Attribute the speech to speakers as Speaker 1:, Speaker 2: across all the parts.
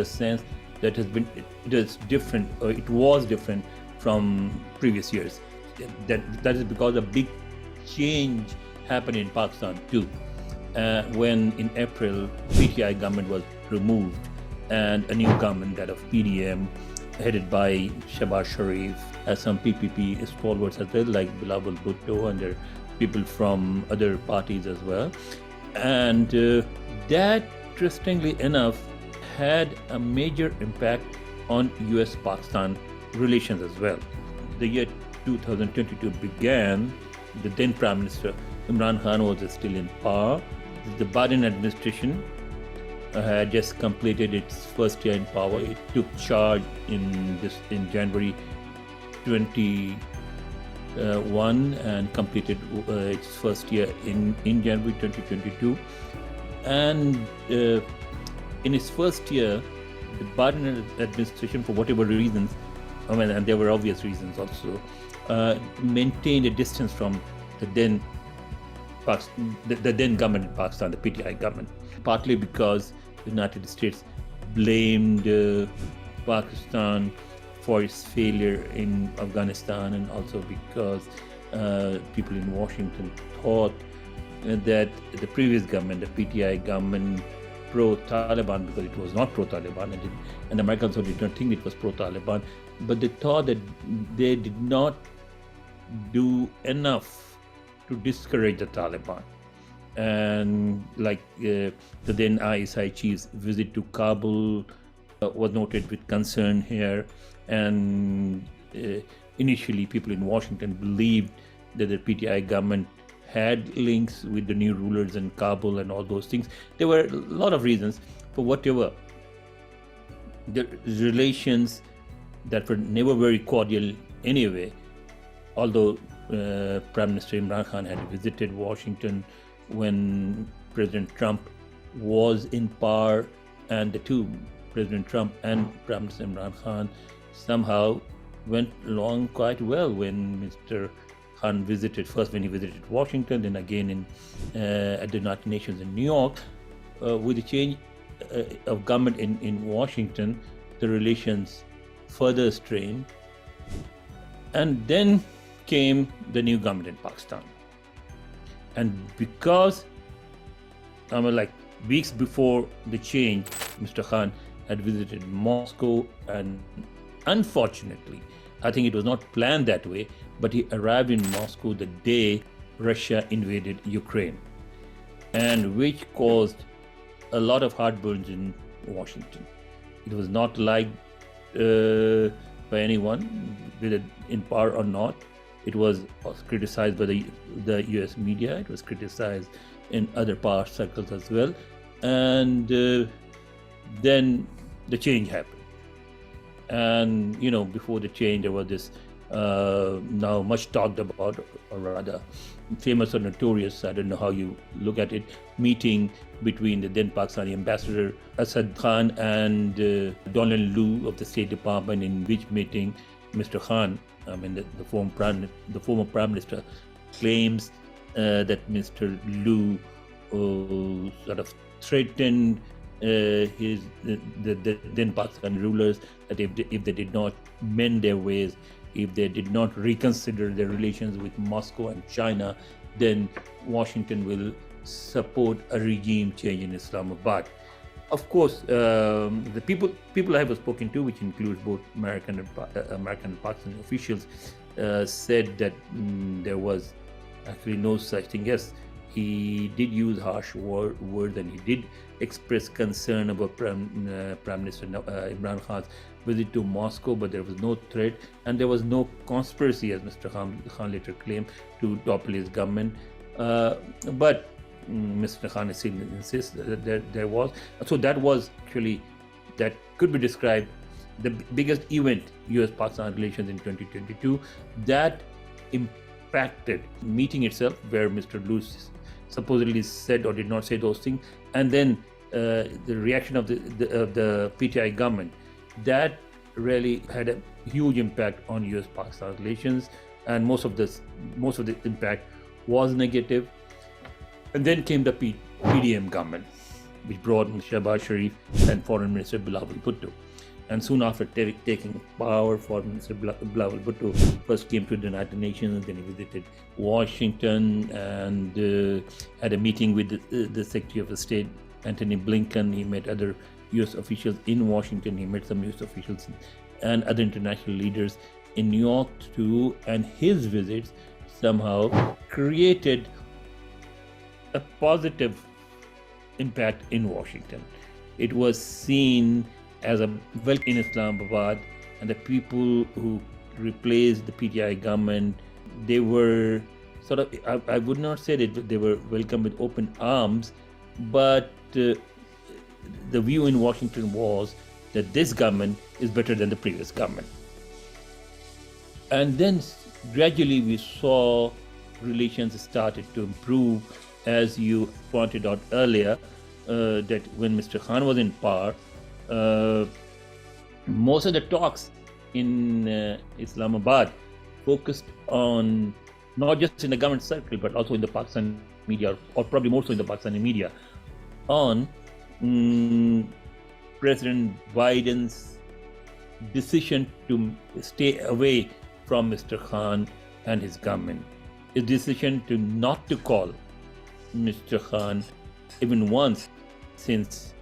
Speaker 1: the sense that it is different, or it was different from previous years. That is because a big change happened in Pakistan too, when in April PTI government was removed and a new government, that of PDM, headed by Shehbaz Sharif, as some PPP stalwarts as well, like Bilawal Bhutto, and there are people from other parties as well. And that, interestingly enough, had a major impact on US-Pakistan relations as well. The year 2022 began, the then Prime Minister Imran Khan was still in power. The Biden administration had just completed its first year in power. It took charge in January 21 and completed its first year in January 2022. And in its first year, the Biden administration, for whatever reasons, and there were obvious reasons also, maintained a distance from the then government in Pakistan, the PTI government, partly because the United States blamed Pakistan for its failure in Afghanistan, and also because people in Washington thought that the previous government, the PTI government, pro-Taliban, because it was not pro-Taliban, and Americans did not think it was pro-Taliban, but they thought that they did not do enough to discourage the Taliban. And like the then ISI chief's visit to Kabul was noted with concern here, and initially people in Washington believed that the PTI government had links with the new rulers in Kabul and all those things. There were a lot of reasons for whatever. The relations that were never very cordial anyway, although Prime Minister Imran Khan had visited Washington when President Trump was in power, and the two, President Trump and Prime Minister Imran Khan, somehow went along quite well when Mr. Khan visited, first when he visited Washington, then again at the United Nations in New York. With the change of government in Washington, the relations further strained. And then came the new government in Pakistan. And because, like weeks before the change, Mr. Khan had visited Moscow, and unfortunately, I think it was not planned that way, but he arrived in Moscow the day Russia invaded Ukraine, and which caused a lot of heartburns in Washington. It was not liked by anyone, whether in power or not. It was criticized by the US media. It was criticized in other power circles as well. And then the change happened. And, before the change, there was this now much talked about, or rather famous or notorious, I don't know how you look at it, meeting between the then Pakistani ambassador Asad Khan and Donald Lu of the State Department, in which meeting Mr. Khan, the former Prime Minister, claims that Mr. Lu sort of threatened the then Pakistani rulers that if they did not mend their ways, if they did not reconsider their relations with Moscow and China, then Washington will support a regime change in Islamabad. Of course, the people I have spoken to, which includes both American and Pakistani officials, said that there was actually no such thing. Yes, he did use harsh words, and he did express concern about Prime Minister Imran Khan's visit to Moscow, but there was no threat, and there was no conspiracy, as Mr. Khan later claimed, to topple his government. But Mr. Khan still insists that there was. So that could be described the biggest event US-Pakistan relations in 2022. That impacted meeting itself, where Mr. Lu supposedly said or did not say those things, and then the reaction of the PTI government, that really had a huge impact on US-Pakistan relations, and most of the impact was negative. And then came the PDM government, which brought in Shehbaz Sharif and Foreign Minister Bilawal Bhutto. And soon after taking power, Foreign Minister Bilawal Bhutto first came to the United Nations, then he visited Washington and had a meeting with the Secretary of State, Antony Blinken. He met other US officials in Washington. He met some US officials and other international leaders in New York too. And his visits somehow created a positive impact in Washington. It was seen as a welcome in Islamabad, and the people who replaced the PTI government, they were sort of, I would not say that they were welcomed with open arms, but the view in Washington was that this government is better than the previous government. And then gradually we saw relations started to improve, as you pointed out earlier, that when Mr. Khan was in power, most of the talks in Islamabad focused on, not just in the government circle, but also in the Pakistani media, or probably more so in the Pakistani media, on President Biden's decision to stay away from Mr. Khan and his government. His decision to not to call Mr. Khan even once since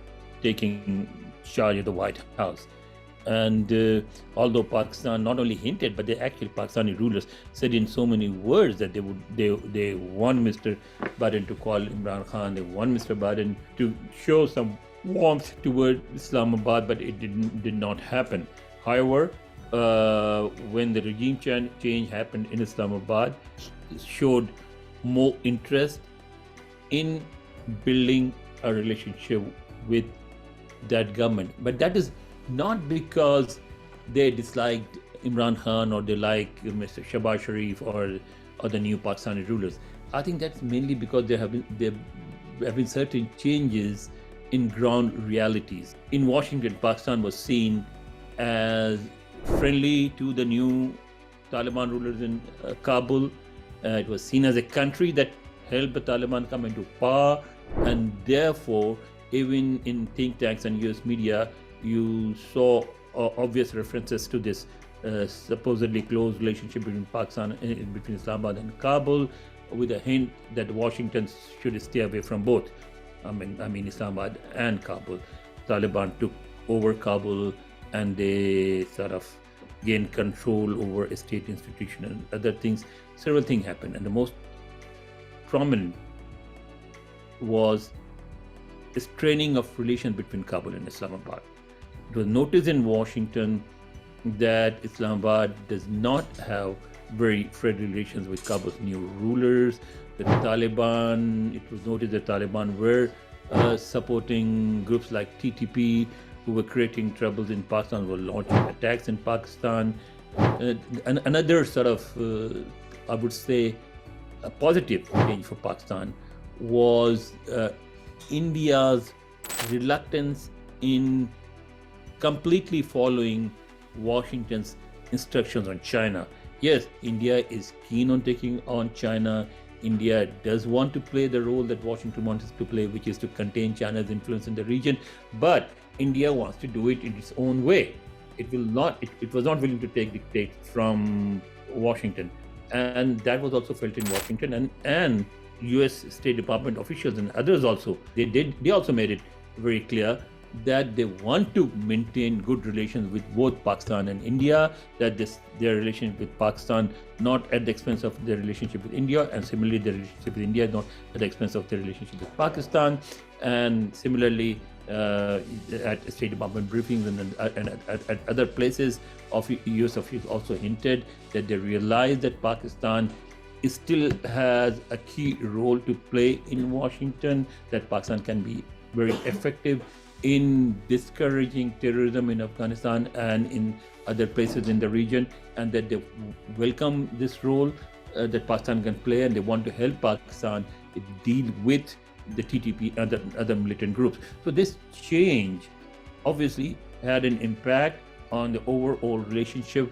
Speaker 1: taking charge of the White House. And although Pakistan not only hinted, but Pakistani rulers said in so many words that they want Mr. Biden to call Imran Khan, they want Mr. Biden to show some warmth toward Islamabad, but it did not happen. However, when the regime change happened in Islamabad, it showed more interest in building a relationship with that government. But that is not because they disliked Imran Khan or they like Mr. Shehbaz Sharif or the new Pakistani rulers. I think that's mainly because there have been certain changes in ground realities. In Washington, Pakistan was seen as friendly to the new Taliban rulers in Kabul. It was seen as a country that helped the Taliban come into power, and therefore, even in think tanks and US media, you saw obvious references to this supposedly close relationship between Pakistan, between Islamabad and Kabul, with a hint that Washington should stay away from both. I mean Islamabad and Kabul. Taliban took over Kabul and they sort of gained control over a state institution and other things. Several things happened, and the most prominent was a straining of relations between Kabul and Islamabad. It was noticed in Washington that Islamabad does not have very friendly relations with Kabul's new rulers. The Taliban, it was noticed that Taliban were supporting groups like TTP, who were creating troubles in Pakistan, were launching attacks in Pakistan. Another sort of, I would say, a positive change for Pakistan was India's reluctance in completely following Washington's instructions on China. Yes, India is keen on taking on China. India does want to play the role that Washington wants to play, which is to contain China's influence in the region. But India wants to do it in its own way. It was not willing to take dictates from Washington. And that was also felt in Washington, and US State Department officials and others also, they also made it very clear that they want to maintain good relations with both Pakistan and India, that their relationship with Pakistan not at the expense of their relationship with India, and similarly their relationship with India not at the expense of their relationship with Pakistan. And similarly at State Department briefings and at other places, US officials also hinted that they realize that Pakistan still has a key role to play in Washington, that Pakistan can be very effective in discouraging terrorism in Afghanistan and in other places in the region, and that they welcome this role that Pakistan can play, and they want to help Pakistan deal with the TTP and other militant groups. So this change obviously had an impact on the overall relationship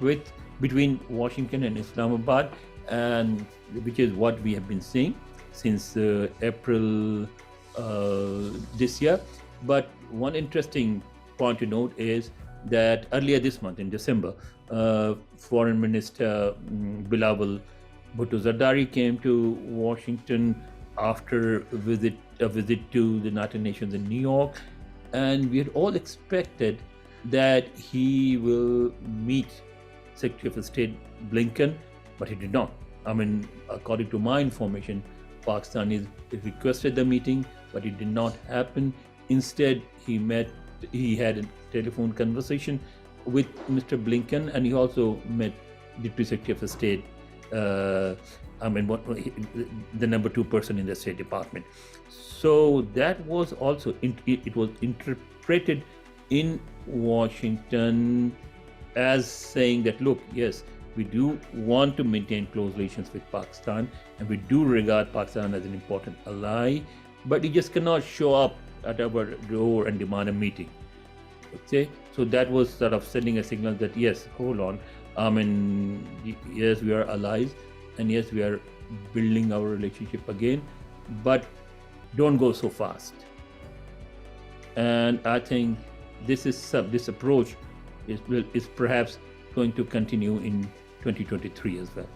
Speaker 1: between Washington and Islamabad, and which is what we have been seeing since April this year. But one interesting point to note is that earlier this month, in December, Foreign Minister Bilawal Bhutto-Zardari came to Washington after a visit to the United Nations in New York, and we had all expected that he will meet Secretary of State Blinken, but he did not. I mean, according to my information, Pakistan requested the meeting, but it did not happen. Instead, he had a telephone conversation with Mr. Blinken, and he also met Deputy Secretary of State, the number 2 person in the State Department. So that was also, it was interpreted in Washington as saying that, look, yes, we do want to maintain close relations with Pakistan, and we do regard Pakistan as an important ally, but you just cannot show up at our door and demand a meeting. Okay, so that was sort of sending a signal that, yes, hold on, yes, we are allies, and yes, we are building our relationship again, but don't go so fast. And I think this approach is perhaps going to continue in 2023 as well.